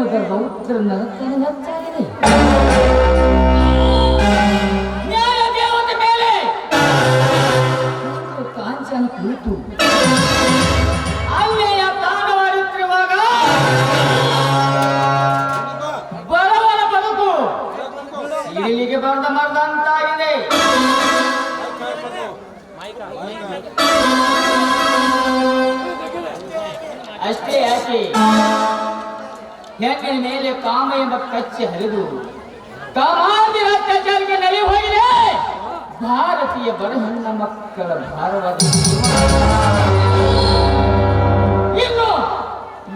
ಪ್ರೇಮದ ರೌದ್ರ ನರತನ ಹೆಚ್ಚಾಗಿದೆ. ನ್ಯಾಯ ದೇವತೆ ಮೇಲೆ ಕಾಂಚನ ಕುಳಿತು ಅನ್ಯಾಯ ತಾಂಡವಾಡುತ್ತಿರುವಾಗ ಬಡವರ ಬದುಕು ಇಲ್ಲಿಗೆ ಬಂದ ಮರದಂತಾಗಿದೆ. ಅಷ್ಟೇ ಯಾಕೆ ಹೆಣ್ಣಿನ ಮೇಲೆ ಕಾಮ ಎಂಬ ಕಚ್ಚೆ ಹರಿದು ಕಾಮಾಂಧಿರ ಅತ್ಯಾಚಾರಕ್ಕೆ ನಲಿ ಹೋಗಿದೆ. ಭಾರತೀಯ ಬಡಹಣ್ಣ ಮಕ್ಕಳ ಭಾರವಾದ ಇನ್ನು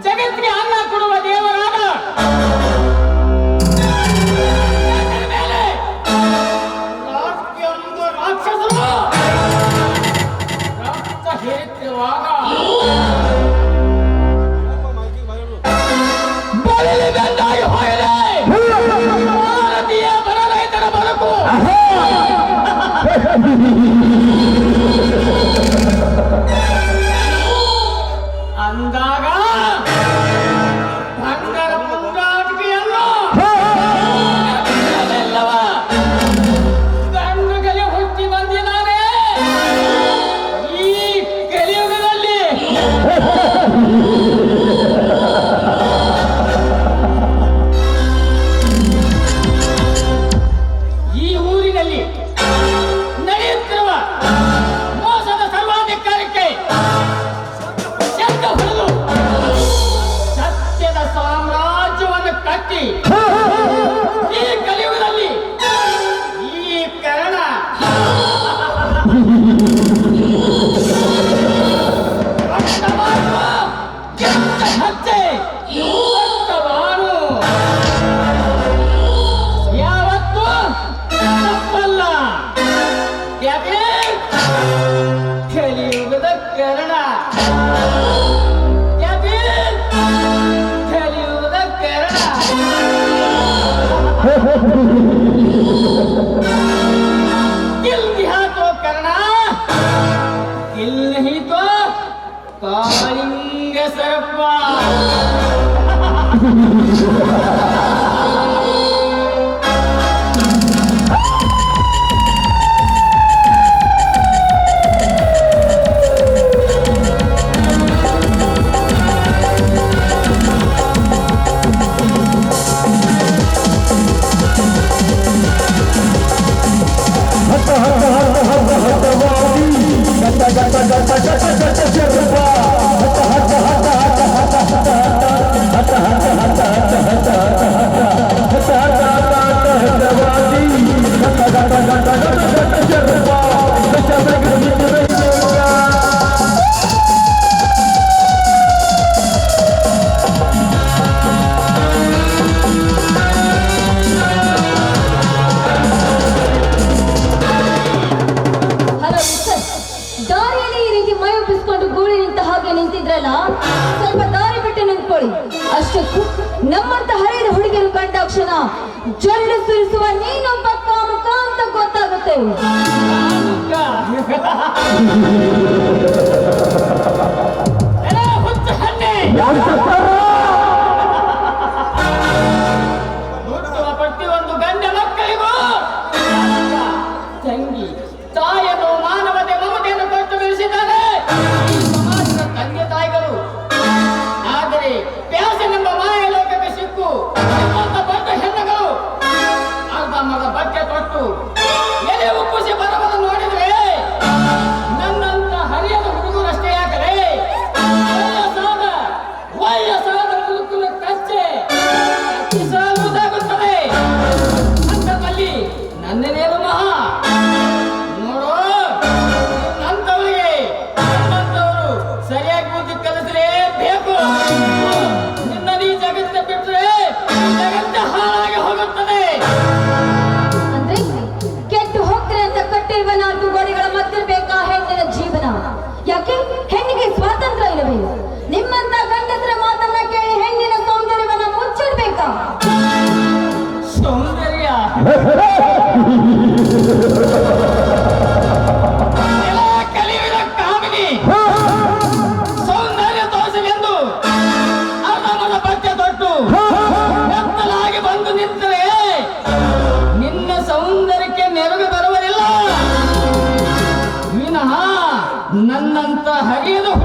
ಜಗತ್ತಿಗೆ ಅನ್ನ ಕೊಡುವ ದೇವರಾದ ಮೇಲೆ ಪ್ರತಿಯೊಂದು ರಾಕ್ಷಸರು ರಕ್ತ ಹೇರುತ್ತಿರುವಾಗ ಬೆಂದಾಗಿ ಹೋಗಿದೆ ಭಾರತೀಯ ಬಡ ರೈತರ ಬದುಕು. ಅಂದಾಗ ಬಂಗಾರ ಪುಂಗಾಟಿಕೆಯನ್ನು ಎಲ್ಲವ ಗಂಡುಗಲಿ ಹುಟ್ಟಿ ಬಂದಿದ್ದಾನೆ ಈ ಕಲಿಯುಗದಲ್ಲಿ. ಈ ಊರಿನಲ್ಲಿ ನಡೆಯುತ್ತಿರುವ ಮೋಸದ ಸರ್ವಾಧಿಕಾರಕ್ಕೆ ಶಂಕ ಹೊಡೆದು ಸತ್ಯದ ಸಾಮ್ರಾಜ್ಯವನ್ನು ಕಟ್ಟಿ ಈ ಕಲಿಯುಗದಲ್ಲಿ ಈ ಕರ್ಣ ರಕ್ತವಾನು ಕೆಟ್ಟ ಹತ್ಯೆ ರಕ್ತವಾನು ಯಾವತ್ತೂ ತಪ್ಪಲ್ಲ. ಯಾಕೆ ಕಲಿಯುಗದ ಕರ್ಣ ಯಾಕೆ ಕಲಿಯುಗದ ಕರ್ಣ दिल दिया तो करना दिल नहीं तो कालिंग सर्पा. ದಾರಿಯಲ್ಲಿ ಈ ರೀತಿ ಮೈ ಒಪ್ಪಿಸ್ಕೊಂಡು ಗೂಳಿ ನಿಂತ ಹಾಗೆ ನಿಂತಿದ್ರಲ್ಲ, ಸ್ವಲ್ಪ ದಾರಿ ಬಿಟ್ಟು ನಿಂತ್ಕೊಳ್ಳಿ. ಅಷ್ಟಕ್ಕೂ ನಮ್ಮಂತ ಹರಿದ ಹುಡುಗಿಯರು ಕಂಡಾಕ್ಷಣ ಜೊಳ್ಳು ಸುರಿಸುವ ನೀನೊಬ್ಬ ಕಾಮುಕ ಅಂತ ಗೊತ್ತಾಗುತ್ತೆ. ಹುಚ್ಚ ಹಣ್ಣೆ ಹುಟ್ಟುವ ಪ್ರತಿಯೊಂದು ಗಂಡ ಮಕ್ಕಳಿಗೂ ತಂಗಿ ತಾಯಿಯನ್ನು ಮಾನವತೆ ಮಮತೆಯನ್ನು ಕೊಟ್ಟು ಬೆಳೆಸಿದ್ದಾರೆ ಸಮಾಜದ ತಂದೆ ತಾಯಿಗಳು. ಆದರೆ ಪ್ಯಾಸನೆಂಬ ಮಾಯ ಲೋಕಕ್ಕೆ ಸಿಕ್ಕು ನಿಮ್ಮಂತ ದೊಡ್ಡ ಹೆಣ್ಣುಗಳು ಅರ್ಧಮ್ಮದ ಬಟ್ಟೆ ತೊಟ್ಟು ಎಲೆ ಉಪ್ಪುಸಿ ಬರವನ್ನು ನೋಡಿದ್ರೆ ನನ್ನಂತ ಹರಿಯದ ಹುಡುಗರಷ್ಟೇ ಯಾಕರೆ ವಯಸ್ಸಾದ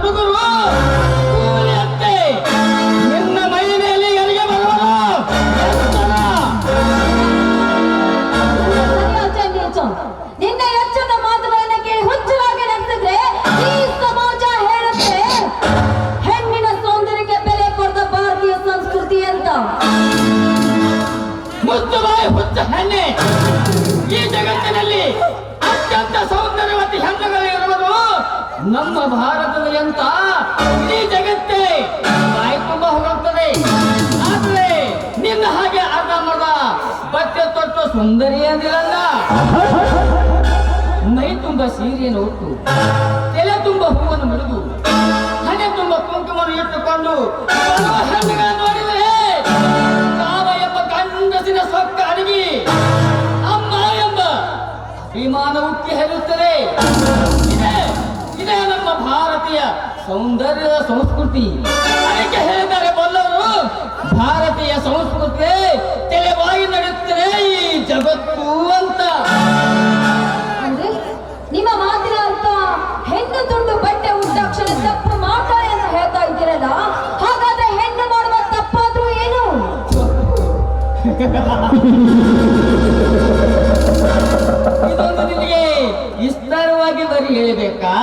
ಹುಡುಗರು ಕೂಲಿಯಂತೆ ನಿನ್ನ ಮೈ ಮೇಲೆ ಎಲ್ಲಿಗೆ ಬರುವರು ನಿನ್ನ ಎಚ್ಚದ ಮಾತುಗಳನ್ನ ಕೇಳಿ ಹುಚ್ಚರಾಗಿ ನಡೆಸಿದ್ರೆ ಈ ಸಮಾಜ ಹೇಳುತ್ತೆ ಹೆಣ್ಣಿನ ಸೌಂದರ್ಯಕ್ಕೆ ಬೆಲೆ ಕೊಡದ ಭಾರತೀಯ ಸಂಸ್ಕೃತಿ ಅಂತ. ಮುದ್ದು ಬಾಯಿ ಹುಚ್ಚ ಹೆಣ್ಣೆ, ಈ ಜಗತ್ತಿನಲ್ಲಿ ಅತ್ಯಂತ ಸೌಂದರ್ಯವತಿ ಹೆಣ್ಣುಗಳು ಇರುವುದು ನಮ್ಮ ಭಾರತದಲ್ಲಿ ಅಂತ ಇಡೀ ಜಗತ್ತೇ ಬಾಯಿ ತುಂಬ ಹೊಗಳುತ್ತದೆ. ಆದ್ರೆ ನಿನ್ನ ಹಾಗೆ ಅರ್ಧಮರ್ಧ ಬಟ್ಟೆ ತೊಟ್ಟು ಸುಂದರಿ ಅಂದಿರಲ್ಲ. ಮೈ ತುಂಬ ಸೀರೆಯನ್ನು ಉಟ್ಟು ತಲೆ ತುಂಬ ಹೂವನ್ನು ಮುಡಿದು ಹಣೆ ತುಂಬ ಕುಂಕುಮವನ್ನು ಇಟ್ಟುಕೊಂಡು ಬರುವ ಹೆಣ್ಣುಗಳನ್ನು ನೋಡಿದರೆ ಕಾವ ಎಂಬ ಗಂಡಸಿನ ಸೊಕ್ಕ ಅಡಗಿ ಅಮ್ಮ ಎಂಬ ಅಭಿಮಾನ ಉಕ್ಕಿ ಹರಿಯುತ್ತದೆ. ಇದೇ ನಮ್ಮ ಭಾರತೀಯ ಸೌಂದರ್ಯದ ಸಂಸ್ಕೃತಿ. ಅದಕ್ಕೆ ಹೇಳಿದ್ದಾರೆ ಬಲ್ಲವರು, ಭಾರತೀಯ ಸಂಸ್ಕೃತಿ ತೆಲೆಬಾಗಿ ನಡೆಯುತ್ತದೆ ಈ ಜಗತ್ತು ಅಂತ. ಅಂದ್ರೆ ನಿಮ್ಮ ಮಾತಿನ ಅರ್ಥ ಹೆಣ್ಣು ತುಂಡು ಬಟ್ಟೆ ಉಟ್ಟಾಕ್ಷಣ ತಪ್ಪು ಮಾಡ್ತಾರೆ ಅಂತ ಹೇಳ್ತಾ ಇದ್ದೀರಲ್ಲ, ಹಾಗಾದ್ರೆ ಹೆಣ್ಣು ಮಾಡುವ ತಪ್ಪಾದ್ರೂ ಏನು? ಇದೊಂದು ನಿನಗೆ ವಿಸ್ತಾರವಾಗಿ ಬರೀ ಹೇಳಬೇಕಾ?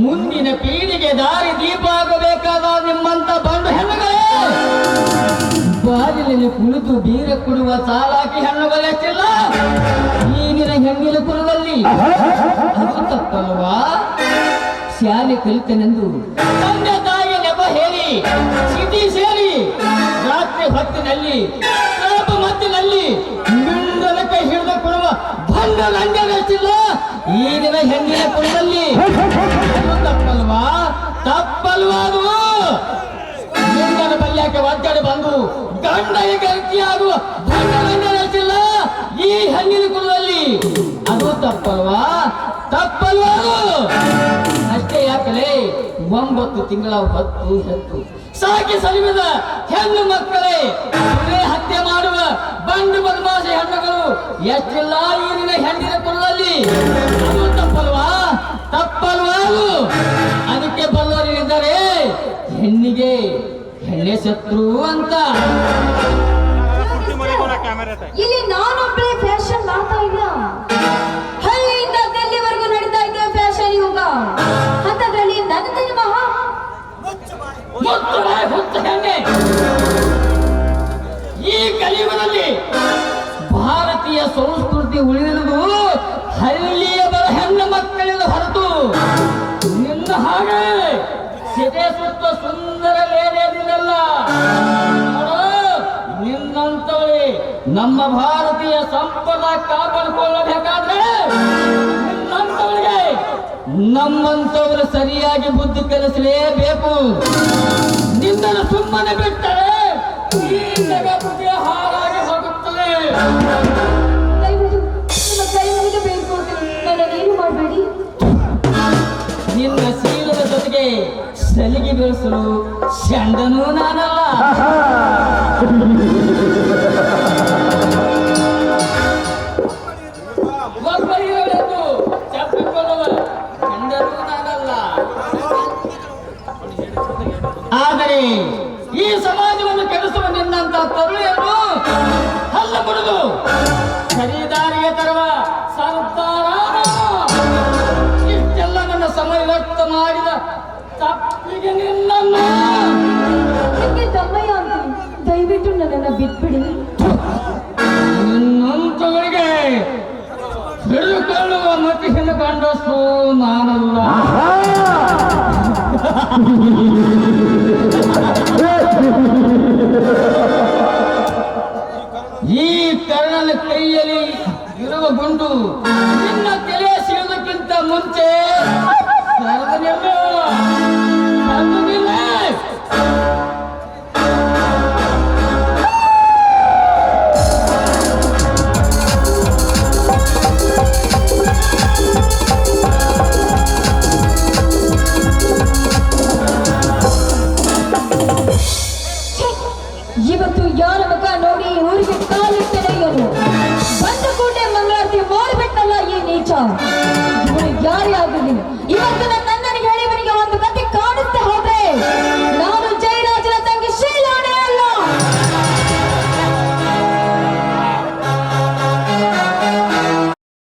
ಮುಂದಿನ ಪೀಳಿಗೆ ದಾರಿ ದೀಪ ಆಗಬೇಕಾದ ನಿಮ್ಮಂತ ಬಂಡು ಹೆಣ್ಣುಗಳೇ, ಬಾಗಿಲಲ್ಲಿ ಕುಳಿತು ಬೀರ ಕೊಡುವ ಚಾಲಾಕಿ ಹೆಣ್ಣುಗಳೆಷ್ಟಿಲ್ಲ ಈಗಿನ ಹೆಣ್ಣಿನ ಕುಲದಲ್ಲಿ. ಅದು ತಪ್ಪಲ್ವಾ? ಶಾಲೆ ಕಲಿತನೆಂದು ತಂದೆ ತಾಯಿಯ ನೆಪ ಹೇಳಿ ಸಿಟಿ ಸೇರಿ ರಾತ್ರಿ ಹೊತ್ತಿನಲ್ಲಿ ಮತ್ತಿನಲ್ಲಿ ಮಿಂಡನ ಕೈ ಹಿಡಿದು ಕೊಡುವ ಬಂಡ ರಂಗನೆಷ್ಟಿಲ್ಲ ಈಗಿನ ಹೆಣ್ಣಿನ ಕುಲದಲ್ಲಿ. ತಪ್ಪಲ್ವಾ? ತಪ್ಪಲ್ವಾ? ಅದು ಮಿಂಡನ ಬಲ್ಯಕ್ಕೆ ಒತ್ತಡ ಬಂದು ಗಂಡಗೆ ಗಟ್ಟಿಯಾಗುವ ಬಂಡ ರಂಗನೆಷ್ಟಿಲ್ಲ ಈ ಹೆಣ್ಣಿನ ಕುಲದಲ್ಲಿ. ಅದು ತಪ್ಪಲ್ವಾ? ತಪ್ಪಲ್ವಾ? ಅಷ್ಟೇ ಯಾಕಲೇ 9 ತಿಂಗಳ ಹೊತ್ತು ಹೆತ್ತು ಸಾಕಿ ಸರಿವಿದ ಹೆಣ್ಣು ಮಕ್ಕಳೇ ಹತ್ಯೆ ಮಾಡುವ ಬಂಡು ಬದಮಾಶಿ ಹೆಣ್ಣುಗಳು ಎಷ್ಟಿಲ್ಲ ಈಗಿನ ಹೆಣ್ಣಿನ ಕುಲದಲ್ಲಿ. ಅದು ತಪ್ಪಲ್ವಾ? ತಪ್ಪಲ್ವಾ? ಅದಕ್ಕೆ ಬಲ್ಲವರಿದ್ದಾರೆ ಹೆಣ್ಣಿಗೆ ಹೆಣ್ಣೆ ಶತ್ರು ಅಂತ. ಇಲ್ಲಿ ನಾನೊಬ್ಬಳೇ ಫ್ಯಾಷನ್ ಮಾಡ್ತಾ ಇಲ್ಲ, ಹಳ್ಳಿಯಿಂದ ದಿಲ್ಲಿವರೆಗೂ ನಡೀತಾ ಇದೆ ಫ್ಯಾಷನ್ ಯುಗ. ಅಂತದ್ರಲ್ಲಿ ನನ್ನ ಮಹಾ ಈ ಕಲಿಯುಗದಲ್ಲಿ ಭಾರತೀಯ ಸಂಸ್ಕೃತಿ ಉಳಿದಿರುವುದು ಹಳ್ಳಿಯ ಬರ ಹೆಣ್ಣು ಮಕ್ಕಳಿಂದ ಹೊರತು ನಿನ್ನ ಹಾಗೆ ಸಿದೆ ಸುತ್ತ ಸುಂದರ ಲೇನೆಯದಿಲ್ಲ. ನಿನ್ನಂತವೇ ನಮ್ಮ ಭಾರತೀಯ ಸಂಪ್ರದಾಯ ಕಾಪಾಡಿಕೊಳ್ಳಬೇಕಾದ್ರೆ ನಿನ್ನಂತವರಿಗೆ ನಮ್ಮಂತವರು ಸರಿಯಾಗಿ ಬುದ್ಧಿ ಕಲಿಸಲೇಬೇಕು. ನಿನ್ನನ್ನು ಸುಮ್ಮನೆ ಬಿಟ್ಟರೆ ಈ ಜಗತ್ತಿಗೆ ಹಾಳಾಗಿ ಹೋಗುತ್ತದೆ. ನಿಮ್ಮ ಕೈ ಮುಗಿದು ಬೇಡ್ಕೊಳ್ತೀನಿ, ನನ್ನನ್ನೇನು ಮಾಡಬೇಡಿ. ನಿನ್ನ ಶೀಲದ ಜೊತೆಗೆ ಸಲಿಗೆ ಬೆಳೆಸಲು ಚಂಡನೂ ನಾನಲ್ಲ. ಒಬ್ಬರಿರಲೆಂದು ತಪ್ಪಿಕೊಳ್ಳುವ ಚಂಡನೂ ನಾನಲ್ಲ. ಆದರೆ ಈ ಸಮಾಜವನ್ನು ಕೆಡಿಸುವ ನಿನ್ನಂತ ತರುಣಿಯನ್ನು ಹಲ್ಲ ಮುರಿದು ಸರಿದಾರಿಗೆ ತರುವ ಸಂತಾನ ಇಷ್ಟೆಲ್ಲ ನನ್ನ ಸಮಯ ವ್ಯರ್ಥ ಮಾಡಿದ ತಪ್ಪಿಗೆ ನಿನ್ನನ್ನು ನಿಮಗೆ ತಮ್ಮಯ್ಯ ಅಂತೀನಿ, ದಯವಿಟ್ಟು ನನ್ನನ್ನು ಬಿಟ್ಬಿಡಿ. ನಿನ್ನಂತವರಿಗೆ ಹಿಡಿದುಕೊಳ್ಳುವ ಮತಿಯನ್ನು ಗಂಡಸು ನಾನಲ್ಲ. ಈ ಕರ್ಣನ ಕೈಯಲ್ಲಿ ಇರುವ ಗುಂಡು